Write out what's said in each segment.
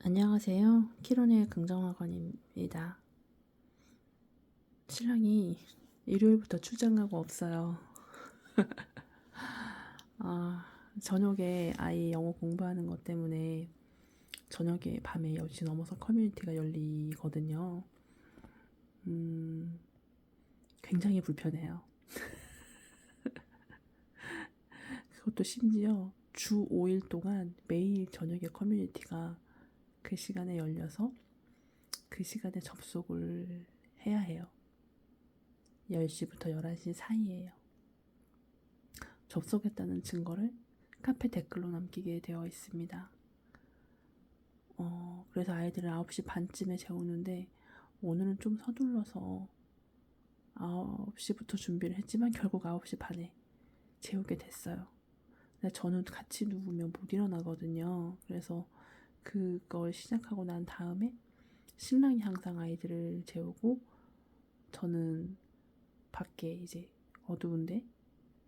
안녕하세요. 키론의 긍정학원입니다. 신랑이 일요일부터 출장가고 없어요. 아, 저녁에 아이 영어 공부하는 것 때문에 저녁에 밤에 10시 넘어서 커뮤니티가 열리거든요. 굉장히 불편해요. 그것도 심지어 주 5일 동안 매일 저녁에 커뮤니티가 그 시간에 열려서 그 시간에 접속을 해야 해요. 10시부터 11시 사이에요. 접속했다는 증거를 카페 댓글로 남기게 되어 있습니다. 그래서 아이들을 9시 반쯤에 재우는데 오늘은 좀 서둘러서 9시부터 준비를 했지만 결국 9시 반에 재우게 됐어요. 근데 저는 같이 누우면 못 일어나거든요. 그래서 그걸 시작하고 난 다음에 신랑이 항상 아이들을 재우고 저는 밖에 이제 어두운데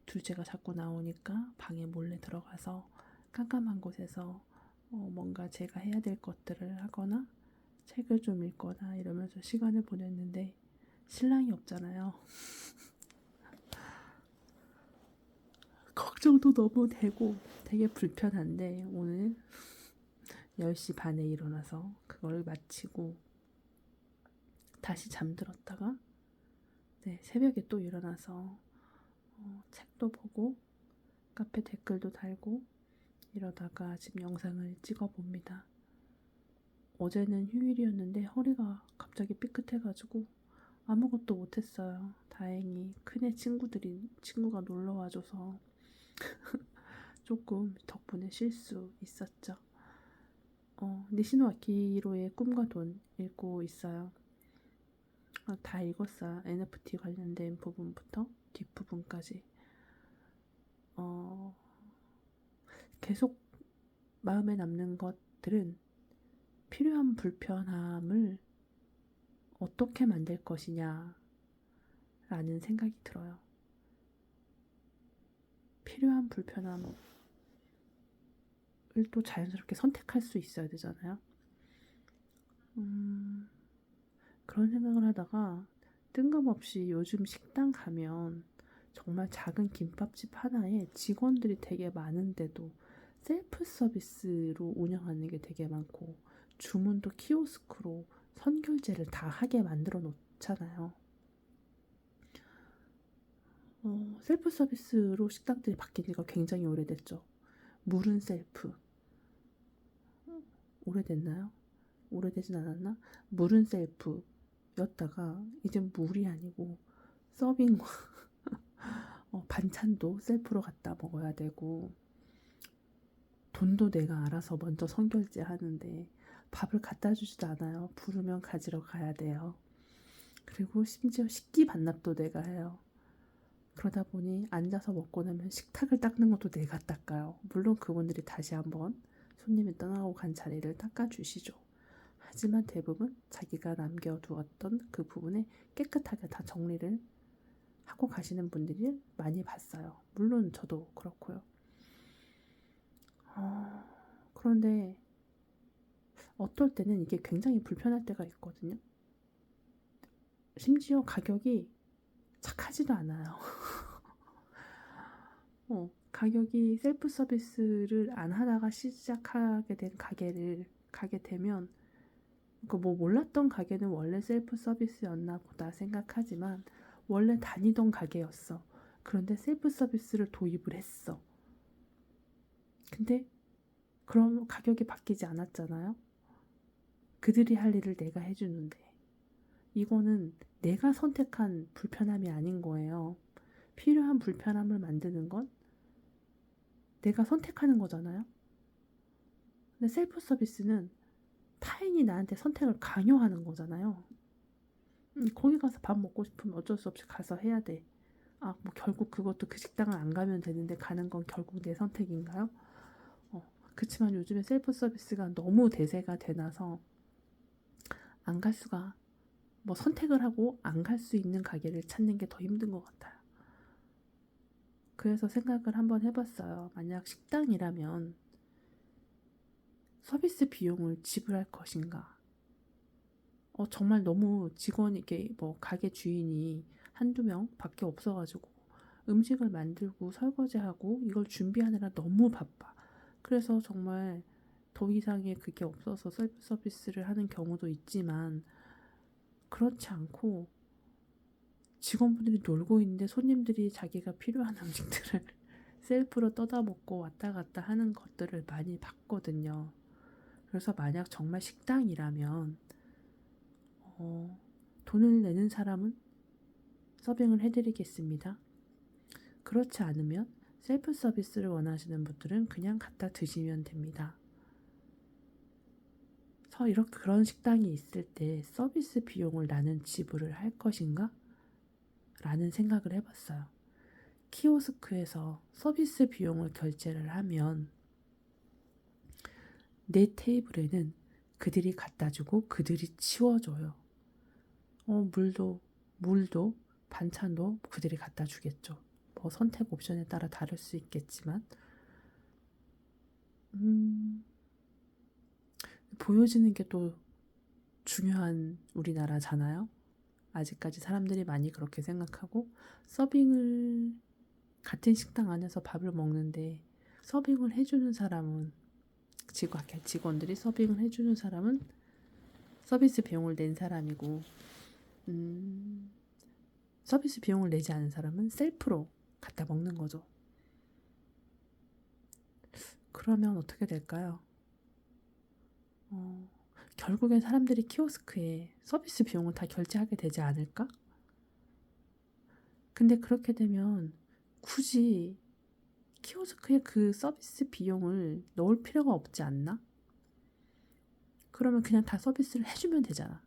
둘째가 자꾸 나오니까 방에 몰래 들어가서 깜깜한 곳에서 뭔가 제가 해야 될 것들을 하거나 책을 좀 읽거나 이러면서 시간을 보냈는데 신랑이 없잖아요. 걱정도 너무 되고 되게 불편한데 오늘 10시 반에 일어나서 그걸 마치고 다시 잠들었다가 새벽에 또 일어나서 책도 보고 카페 댓글도 달고 이러다가 지금 영상을 찍어봅니다. 어제는 휴일이었는데 허리가 갑자기 삐끗해가지고 아무것도 못했어요. 다행히 큰애 친구가 놀러와줘서 조금 덕분에 쉴 수 있었죠. 니시노 아키히로의 꿈과 돈 읽고 있어요. 다 읽었어요. NFT 관련된 부분부터 뒷부분까지. 계속 마음에 남는 것들은 필요한 불편함을 어떻게 만들 것이냐 라는 생각이 들어요. 필요한 불편함을 또 자연스럽게 선택할 수 있어야 되잖아요. 그런 생각을 하다가 뜬금없이 요즘 식당 가면 정말 작은 김밥집 하나에 직원들이 되게 많은데도 셀프 서비스로 운영하는 게 되게 많고 주문도 키오스크로 선결제를 다 하게 만들어 놓잖아요. 셀프 서비스로 식당들이 바뀐 지가 굉장히 오래됐죠. 물은 셀프. 오래됐나요? 오래되진 않았나? 물은 셀프였다가 이제 물이 아니고 서빙 반찬도 셀프로 갖다 먹어야 되고 돈도 내가 알아서 먼저 선결제 하는데 밥을 갖다 주지도 않아요. 부르면 가지러 가야 돼요. 그리고 심지어 식기 반납도 내가 해요. 그러다 보니 앉아서 먹고 나면 식탁을 닦는 것도 내가 닦아요. 물론 그분들이 다시 한번 손님이 떠나고 간 자리를 닦아주시죠. 하지만 대부분 자기가 남겨두었던 그 부분에 깨끗하게 다 정리를 하고 가시는 분들이 많이 봤어요. 물론 저도 그렇고요. 그런데 어떨 때는 이게 굉장히 불편할 때가 있거든요. 심지어 가격이 착하지도 않아요. 가격이 셀프 서비스를 안 하다가 시작하게 된 가게 되면 뭐 몰랐던 가게는 원래 셀프 서비스였나 보다 생각하지만 원래 다니던 가게였어. 그런데 셀프 서비스를 도입을 했어. 근데 그럼 가격이 바뀌지 않았잖아요. 그들이 할 일을 내가 해주는데 이거는 내가 선택한 불편함이 아닌 거예요. 필요한 불편함을 만드는 건 내가 선택하는 거잖아요. 근데 셀프 서비스는 타인이 나한테 선택을 강요하는 거잖아요. 거기 가서 밥 먹고 싶으면 어쩔 수 없이 가서 해야 돼. 뭐 결국 그것도 그 식당을 안 가면 되는데 가는 건 결국 내 선택인가요? 그치만 요즘에 셀프 서비스가 너무 대세가 되나서 안 갈 수가 뭐 선택을 하고 안 갈 수 있는 가게를 찾는 게 더 힘든 것 같아요. 그래서 생각을 한번 해봤어요. 만약 식당이라면 서비스 비용을 지불할 것인가? 정말 너무 직원이, 이게 뭐 가게 주인이 한두 명 밖에 없어가지고 음식을 만들고 설거지하고 이걸 준비하느라 너무 바빠. 그래서 정말 더 이상의 그게 없어서 셀프 서비스를 하는 경우도 있지만, 그렇지 않고 직원분들이 놀고 있는데 손님들이 자기가 필요한 음식들을 셀프로 떠다 먹고 왔다 갔다 하는 것들을 많이 봤거든요. 그래서 만약 정말 식당이라면 돈을 내는 사람은 서빙을 해드리겠습니다. 그렇지 않으면 셀프 서비스를 원하시는 분들은 그냥 갖다 드시면 됩니다. 이렇게 그런 식당이 있을 때 서비스 비용을 나는 지불을 할 것인가? 라는 생각을 해봤어요. 키오스크에서 서비스 비용을 결제를 하면 내 테이블에는 그들이 갖다 주고 그들이 치워줘요. 물도 반찬도 그들이 갖다 주겠죠. 뭐 선택 옵션에 따라 다를 수 있겠지만, 보여지는 게 또 중요한 우리나라잖아요. 아직까지 사람들이 많이 그렇게 생각하고, 서빙을 같은 식당 안에서 밥을 먹는데 서빙을 해주는 사람은, 직원들이 서빙을 해주는 사람은 서비스 비용을 낸 사람이고, 서비스 비용을 내지 않은 사람은 셀프로 갖다 먹는 거죠. 그러면 어떻게 될까요? 결국엔 사람들이 키오스크에 서비스 비용을 다 결제하게 되지 않을까? 근데 그렇게 되면 굳이 키오스크에 그 서비스 비용을 넣을 필요가 없지 않나? 그러면 그냥 다 서비스를 해주면 되잖아.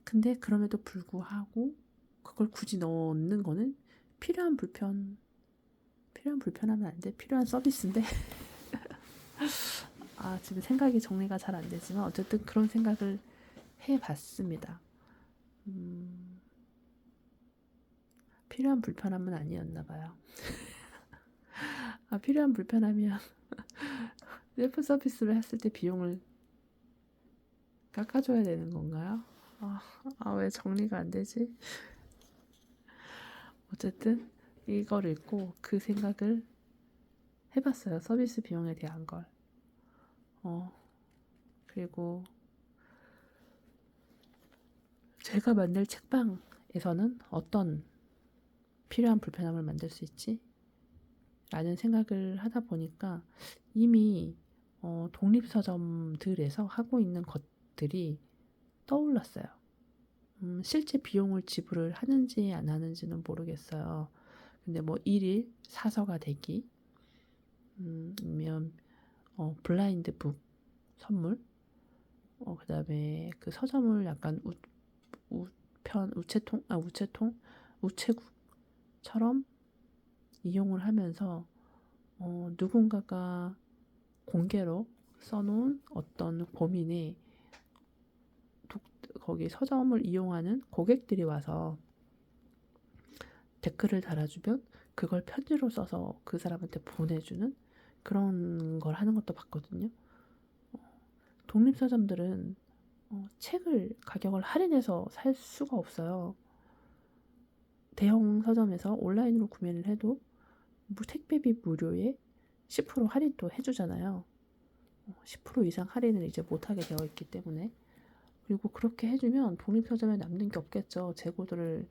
근데 그럼에도 불구하고 그걸 굳이 넣는 거는 필요하면 안 돼. 필요한 서비스인데. 지금 생각이 정리가 잘 안 되지만 어쨌든 그런 생각을 해봤습니다. 필요한 불편함은 아니었나 봐요. 필요한 불편하면 셀프 서비스를 했을 때 비용을 깎아줘야 되는 건가요? 왜 정리가 안 되지? 어쨌든 이걸 읽고 그 생각을 해봤어요. 서비스 비용에 대한 걸. 그리고 제가 만들 책방에서는 어떤 필요한 불편함을 만들 수 있지? 라는 생각을 하다 보니까 이미 독립서점들에서 하고 있는 것들이 떠올랐어요. 실제 비용을 지불을 하는지 안 하는지는 모르겠어요. 근데 뭐 1일 사서가 되기, 아니면 블라인드 북 선물, 그 다음에 그 서점을 약간 우체국처럼 이용을 하면서 누군가가 공개로 써놓은 어떤 고민에 거기 서점을 이용하는 고객들이 와서 댓글을 달아주면 그걸 편지로 써서 그 사람한테 보내주는 그런 걸 하는 것도 봤거든요. 독립서점들은 책을 가격을 할인해서 살 수가 없어요. 대형 서점에서 온라인으로 구매를 해도 택배비 무료에 10% 할인도 해주잖아요. 10% 이상 할인을 이제 못하게 되어 있기 때문에. 그리고 그렇게 해주면 독립서점에 남는 게 없겠죠. 재고들을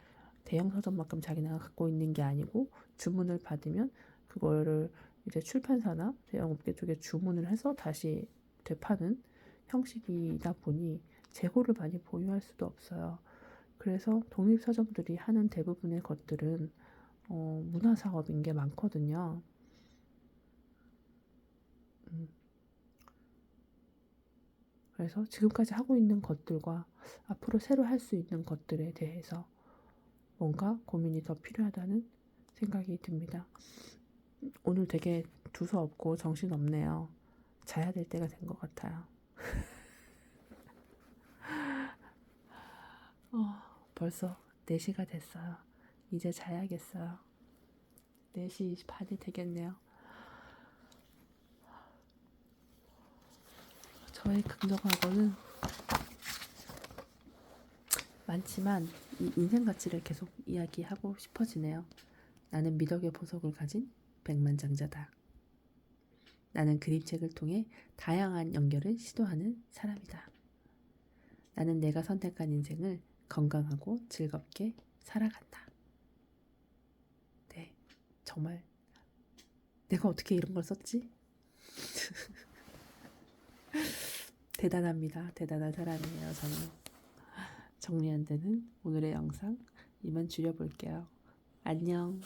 대형 서점만큼 자기네가 갖고 있는 게 아니고 주문을 받으면 그거를 이제 출판사나 대형 업계 쪽에 주문을 해서 다시 되파는 형식이다 보니 재고를 많이 보유할 수도 없어요. 그래서 독립서점들이 하는 대부분의 것들은 문화사업인 게 많거든요. 그래서 지금까지 하고 있는 것들과 앞으로 새로 할 수 있는 것들에 대해서 뭔가 고민이 더 필요하다는 생각이 듭니다. 오늘 되게 두서없고 정신없네요. 자야 될 때가 된 것 같아요. 벌써 4시가 됐어요. 이제 자야겠어요. 4시 반이 되겠네요. 저의 긍정하고는 많지만 이 인생 가치를 계속 이야기하고 싶어지네요. 나는 미덕의 보석을 가진 백만장자다. 나는 그림책을 통해 다양한 연결을 시도하는 사람이다. 나는 내가 선택한 인생을 건강하고 즐겁게 살아간다. 네, 정말 내가 어떻게 이런 걸 썼지? 대단합니다. 대단한 사람이에요, 저는. 정리 안 되는 오늘의 영상 이만 줄여볼게요. 안녕.